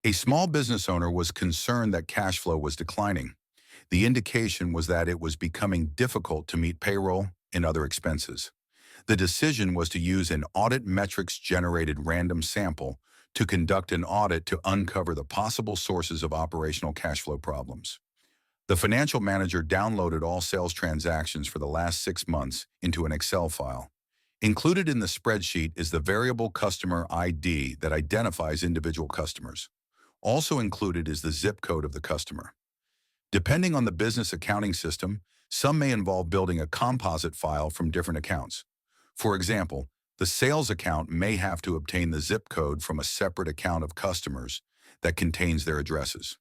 A small business owner was concerned that cash flow was declining. The indication was that it was becoming difficult to meet payroll and other expenses. The decision was to use an audit metrics-generated random sample to conduct an audit to uncover the possible sources of operational cash flow problems. The financial manager downloaded all sales transactions for the last 6 months into an Excel file. Included in the spreadsheet is the variable customer ID that identifies individual customers. Also included is the zip code of the customer. Depending on the business accounting system, some may involve building a composite file from different accounts. For example, the sales account may have to obtain the zip code from a separate account of customers that contains their addresses.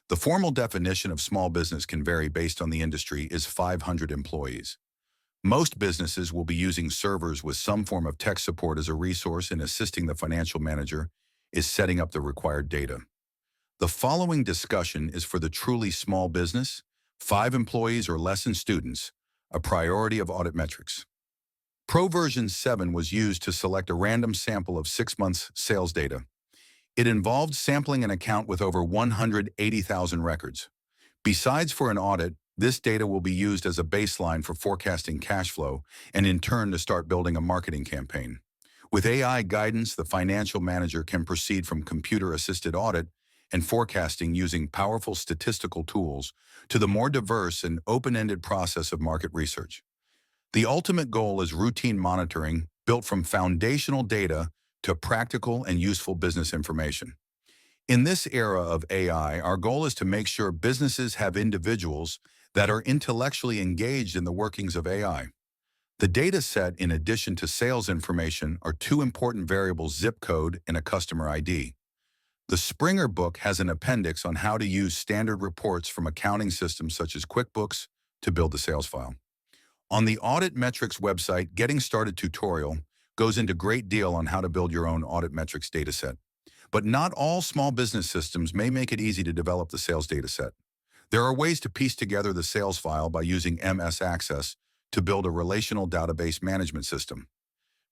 The formal definition of small business can vary based on the industry is 500 employees. Most businesses will be using servers with some form of tech support as a resource in assisting the financial manager is setting up the required data. The following discussion is for the truly small business, 5 employees or less and students, a priority of audit metrics. Pro version 7 was used to select a random sample of 6 months sales data. It involved sampling an account with over 180,000 records. Besides for an audit, this data will be used as a baseline for forecasting cash flow and in turn to start building a marketing campaign. With AI guidance, the financial manager can proceed from computer-assisted audit and forecasting using powerful statistical tools to the more diverse and open-ended process of market research. The ultimate goal is routine monitoring built from foundational data to practical and useful business information. In this era of AI, our goal is to make sure businesses have individuals that are intellectually engaged in the workings of AI. The data set, in addition to sales information, are 2 important variables: zip code and a customer ID. The Springer book has an appendix on how to use standard reports from accounting systems such as QuickBooks to build the sales file. On the Audit Metrics website, Getting Started tutorial goes into great deal on how to build your own audit metrics dataset. But not all small business systems may make it easy to develop the sales dataset. There are ways to piece together the sales file by using MS Access to build a relational database management system.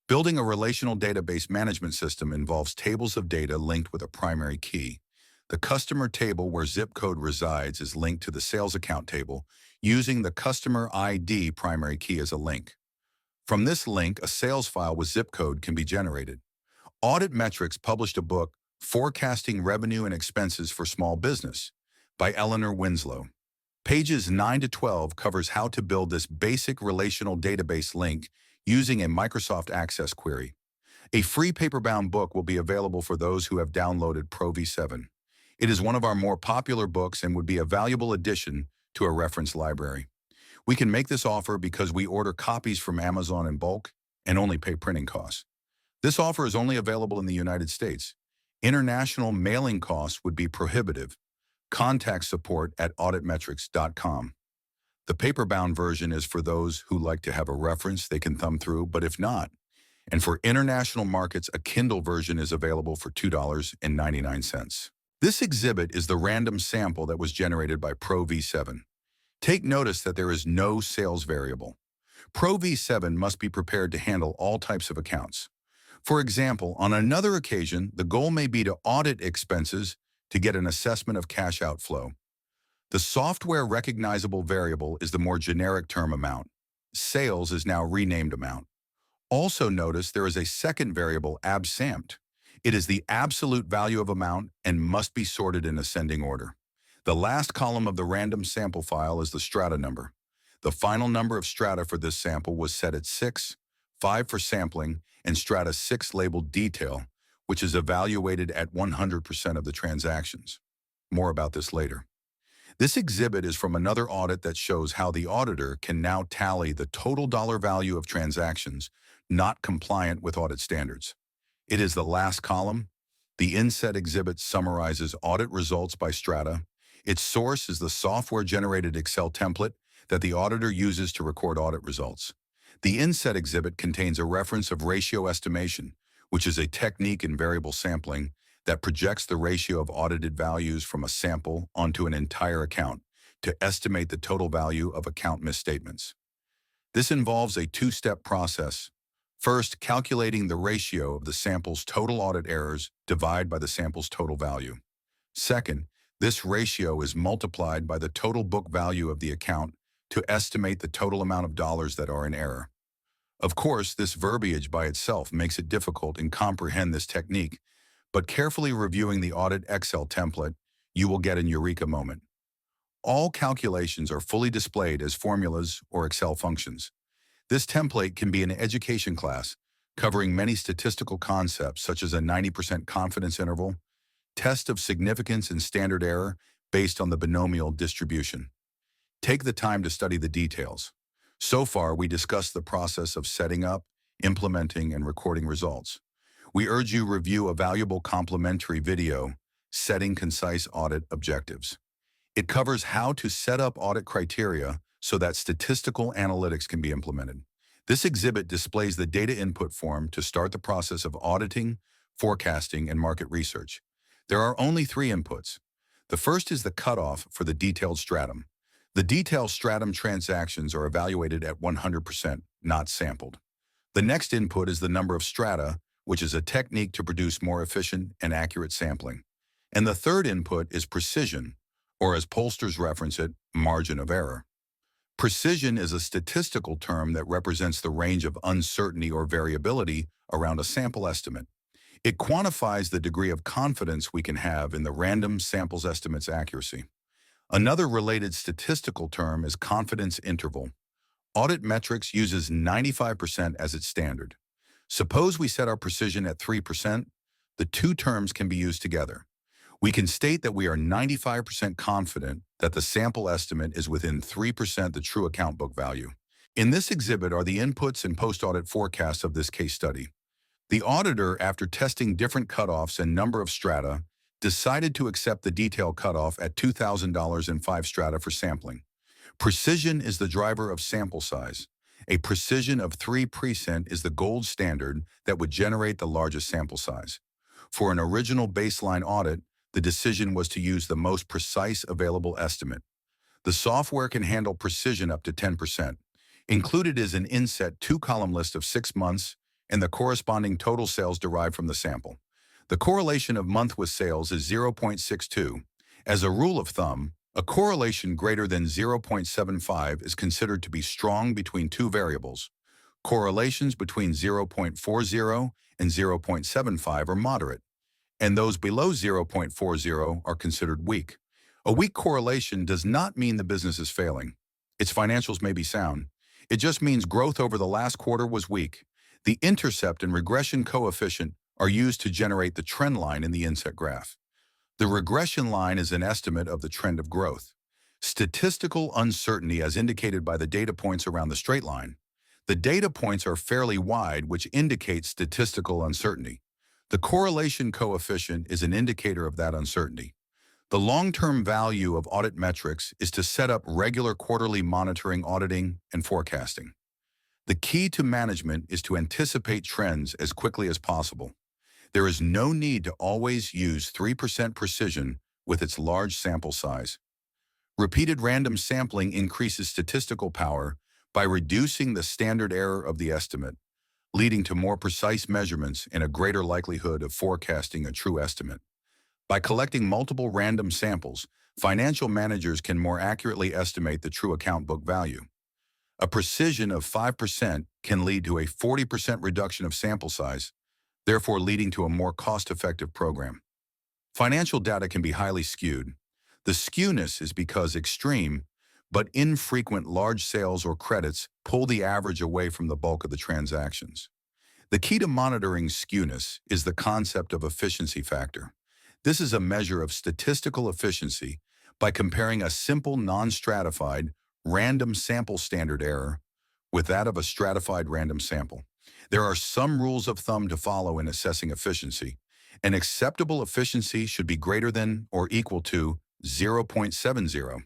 Building a relational database management system involves tables of data linked with a primary key. The customer table where zip code resides is linked to the sales account table using the customer ID primary key as a link. From this link, a sales file with zip code can be generated. Audit Metrics published a book, Forecasting Revenue and Expenses for Small Business, by Eleanor Winslow. Pages 9 to 12 covers how to build this basic relational database link using a Microsoft Access query. A free paper-bound book will be available for those who have downloaded Pro V7. It is one of our more popular books and would be a valuable addition to a reference library. We can make this offer because we order copies from Amazon in bulk and only pay printing costs. This offer is only available in the United States. International mailing costs would be prohibitive. Contact support at auditmetrics.com. The paper-bound version is for those who like to have a reference they can thumb through, but if not, and for international markets, a Kindle version is available for $2.99. This exhibit is the random sample that was generated by Pro V7. Take notice that there is no sales variable. Pro V7 must be prepared to handle all types of accounts. For example, on another occasion, the goal may be to audit expenses to get an assessment of cash outflow. The software recognizable variable is the more generic term amount. Sales is now renamed amount. Also notice there is a second variable, absamt. It is the absolute value of amount and must be sorted in ascending order. The last column of the random sample file is the strata number. The final number of strata for this sample was set at 6, 5 for sampling, and strata 6 labeled detail, which is evaluated at 100% of the transactions. More about this later. This exhibit is from another audit that shows how the auditor can now tally the total dollar value of transactions not compliant with audit standards. It is the last column. The inset exhibit summarizes audit results by strata. Its source is the software-generated Excel template that the auditor uses to record audit results. The inset exhibit contains a reference of ratio estimation, which is a technique in variable sampling that projects the ratio of audited values from a sample onto an entire account to estimate the total value of account misstatements. This involves a 2-step process. First, calculating the ratio of the sample's total audit errors divided by the sample's total value. Second, this ratio is multiplied by the total book value of the account to estimate the total amount of dollars that are in error. Of course, this verbiage by itself makes it difficult to comprehend this technique, but carefully reviewing the Audit Excel template, you will get an eureka moment. All calculations are fully displayed as formulas or Excel functions. This template can be an education class, covering many statistical concepts such as a 90% confidence interval, test of significance and standard error based on the binomial distribution. Take the time to study the details. So far, we discussed the process of setting up, implementing, and recording results. We urge you review a valuable complementary video, Setting Concise Audit Objectives. It covers how to set up audit criteria so that statistical analytics can be implemented. This exhibit displays the data input form to start the process of auditing, forecasting, and market research. There are only three inputs. The first is the cutoff for the detailed stratum. The detailed stratum transactions are evaluated at 100%, not sampled. The next input is the number of strata, which is a technique to produce more efficient and accurate sampling. And the third input is precision, or as pollsters reference it, margin of error. Precision is a statistical term that represents the range of uncertainty or variability around a sample estimate. It quantifies the degree of confidence we can have in the random sample's estimate's accuracy. Another related statistical term is confidence interval. Audit Metrics uses 95% as its standard. Suppose we set our precision at 3%, the two terms can be used together. We can state that we are 95% confident that the sample estimate is within 3% the true account book value. In this exhibit are the inputs and post-audit forecasts of this case study. The auditor, after testing different cutoffs and number of strata, decided to accept the detail cutoff at $2,000 and 5 strata for sampling. Precision is the driver of sample size. A precision of 3% is the gold standard that would generate the largest sample size. For an original baseline audit, the decision was to use the most precise available estimate. The software can handle precision up to 10%. Included is an inset 2-column list of 6 months and the corresponding total sales derived from the sample. The correlation of month with sales is 0.62. As a rule of thumb, a correlation greater than 0.75 is considered to be strong between two variables. Correlations between 0.40 and 0.75 are moderate, and those below 0.40 are considered weak. A weak correlation does not mean the business is failing. Its financials may be sound. It just means growth over the last quarter was weak. The intercept and regression coefficient are used to generate the trend line in the inset graph. The regression line is an estimate of the trend of growth. Statistical uncertainty as indicated by the data points around the straight line. The data points are fairly wide, which indicates statistical uncertainty. The correlation coefficient is an indicator of that uncertainty. The long-term value of audit metrics is to set up regular quarterly monitoring, auditing, and forecasting. The key to management is to anticipate trends as quickly as possible. There is no need to always use 3% precision with its large sample size. Repeated random sampling increases statistical power by reducing the standard error of the estimate, leading to more precise measurements and a greater likelihood of forecasting a true estimate. By collecting multiple random samples, financial managers can more accurately estimate the true account book value. A precision of 5% can lead to a 40% reduction of sample size, therefore leading to a more cost-effective program. Financial data can be highly skewed. The skewness is because extreme but infrequent large sales or credits pull the average away from the bulk of the transactions. The key to monitoring skewness is the concept of efficiency factor. This is a measure of statistical efficiency by comparing a simple non-stratified random sample standard error with that of a stratified random sample. There are some rules of thumb to follow in assessing efficiency. An acceptable efficiency should be greater than or equal to 0.70.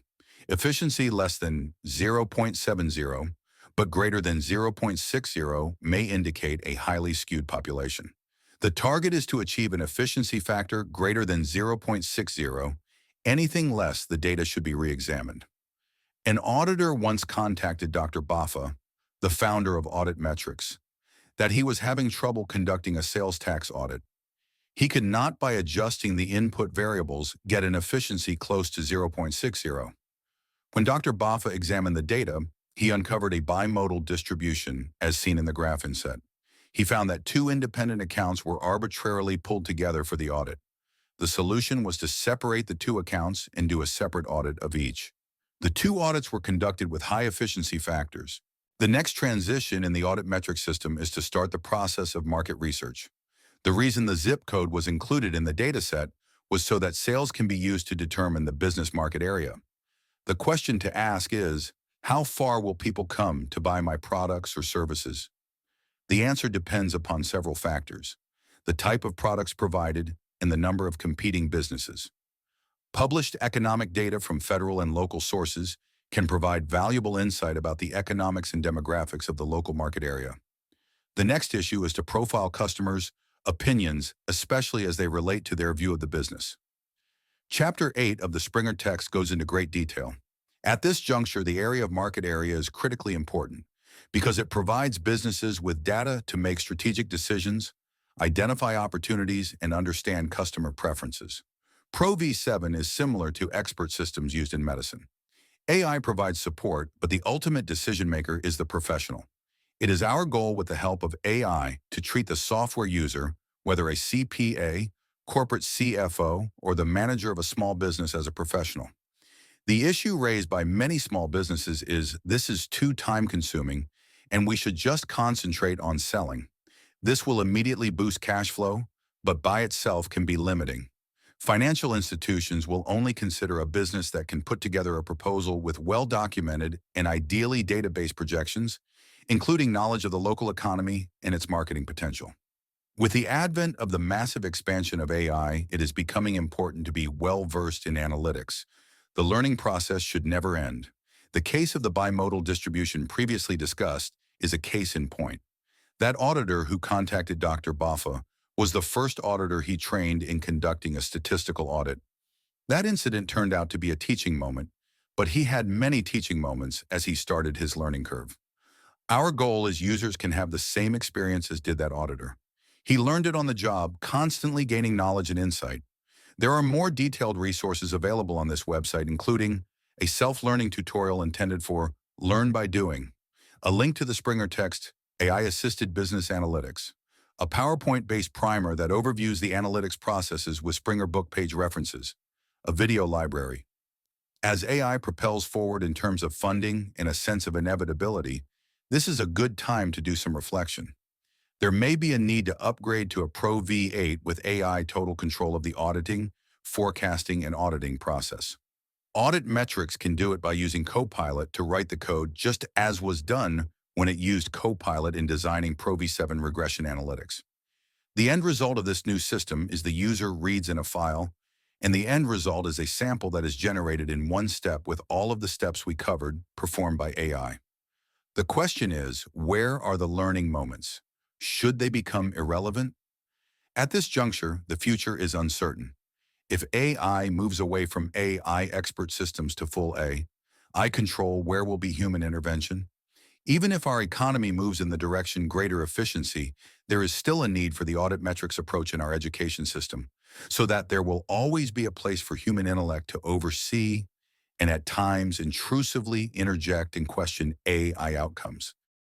Efficiency less than 0.70, but greater than 0.60 may indicate a highly skewed population. The target is to achieve an efficiency factor greater than 0.60. Anything less, the data should be re-examined. An auditor once contacted Dr. Baffa, the founder of Audit Metrics, that he was having trouble conducting a sales tax audit. He could not, by adjusting the input variables, get an efficiency close to 0.60. When Dr. Boffa examined the data, he uncovered a bimodal distribution, as seen in the graph inset. He found that two independent accounts were arbitrarily pulled together for the audit. The solution was to separate the two accounts and do a separate audit of each. The two audits were conducted with high efficiency factors. The next transition in the audit metric system is to start the process of market research. The reason the zip code was included in the dataset was so that sales can be used to determine the business market area. The question to ask is, how far will people come to buy my products or services? The answer depends upon several factors: the type of products provided and the number of competing businesses. Published economic data from federal and local sources can provide valuable insight about the economics and demographics of the local market area. The next issue is to profile customers' opinions, especially as they relate to their view of the business. Chapter 8 of the Springer text goes into great detail. At this juncture, the area of market area is critically important because it provides businesses with data to make strategic decisions, identify opportunities, and understand customer preferences. Pro V7 is similar to expert systems used in medicine. AI provides support, but the ultimate decision maker is the professional. It is our goal with the help of AI to treat the software user, whether a CPA, corporate CFO, or the manager of a small business, as a professional. The issue raised by many small businesses is this is too time-consuming, and we should just concentrate on selling. This will immediately boost cash flow, but by itself can be limiting. Financial institutions will only consider a business that can put together a proposal with well-documented and ideally database projections, including knowledge of the local economy and its marketing potential. With the advent of the massive expansion of AI, it is becoming important to be well-versed in analytics. The learning process should never end. The case of the bimodal distribution previously discussed is a case in point. That auditor who contacted Dr. Boffa was the first auditor he trained in conducting a statistical audit. That incident turned out to be a teaching moment, but he had many teaching moments as he started his learning curve. Our goal is users can have the same experience as did that auditor. He learned it on the job, constantly gaining knowledge and insight. There are more detailed resources available on this website, including a self-learning tutorial intended for learn by doing, a link to the Springer text, AI-assisted business analytics, a PowerPoint-based primer that overviews the analytics processes with Springer book page references, a video library. As AI propels forward in terms of funding and a sense of inevitability, this is a good time to do some reflection. There may be a need to upgrade to a Pro V8 with AI total control of the auditing, forecasting, and auditing process. Audit Metrics can do it by using Copilot to write the code, just as was done when it used Copilot in designing Pro V7 regression analytics. The end result of this new system is the user reads in a file, and the end result is a sample that is generated in one step with all of the steps we covered performed by AI. The question is, where are the learning moments? Should they become irrelevant? At this juncture, the future is uncertain. If AI moves away from AI expert systems to full AI control, where will be human intervention? Even if our economy moves in the direction greater efficiency, there is still a need for the audit metrics approach in our education system, so that there will always be a place for human intellect to oversee and at times intrusively interject and question AI outcomes.